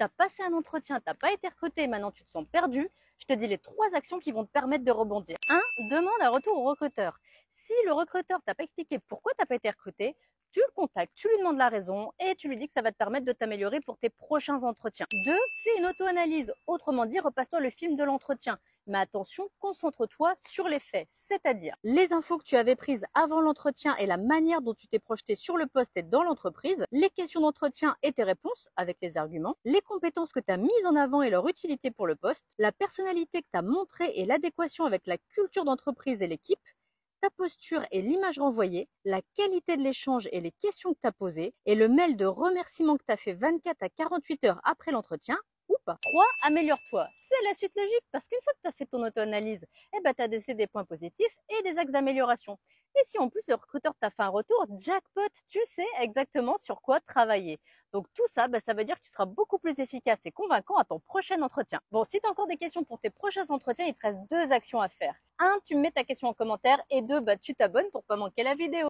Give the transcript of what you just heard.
tu as passé un entretien, tu n'as pas été recruté, maintenant tu te sens perdu, je te dis les 3 actions qui vont te permettre de rebondir. 1. Demande un retour au recruteur. Si le recruteur t'a pas expliqué pourquoi tu n'as pas été recruté, tu le contactes, tu lui demandes la raison et tu lui dis que ça va te permettre de t'améliorer pour tes prochains entretiens. 2. Fais une auto-analyse. Autrement dit, repasse-toi le film de l'entretien. Mais attention, concentre-toi sur les faits, c'est-à-dire les infos que tu avais prises avant l'entretien et la manière dont tu t'es projeté sur le poste et dans l'entreprise, les questions d'entretien et tes réponses avec les arguments, les compétences que tu as mises en avant et leur utilité pour le poste, la personnalité que tu as montrée et l'adéquation avec la culture d'entreprise et l'équipe, ta posture et l'image renvoyée, la qualité de l'échange et les questions que tu as posées, et le mail de remerciement que tu as fait 24 à 48 heures après l'entretien, ou pas. 3. Améliore-toi. C'est la suite logique parce qu'une fois que tu as fait ton auto-analyse, tu as décelé des points positifs et des axes d'amélioration. Et si en plus le recruteur t'a fait un retour, jackpot, tu sais exactement sur quoi travailler. Donc tout ça, ça veut dire que tu seras beaucoup plus efficace et convaincant à ton prochain entretien. Bon, si tu as encore des questions pour tes prochains entretiens, il te reste 2 actions à faire. 1. Tu mets ta question en commentaire et 2. Tu t'abonnes pour pas manquer la vidéo.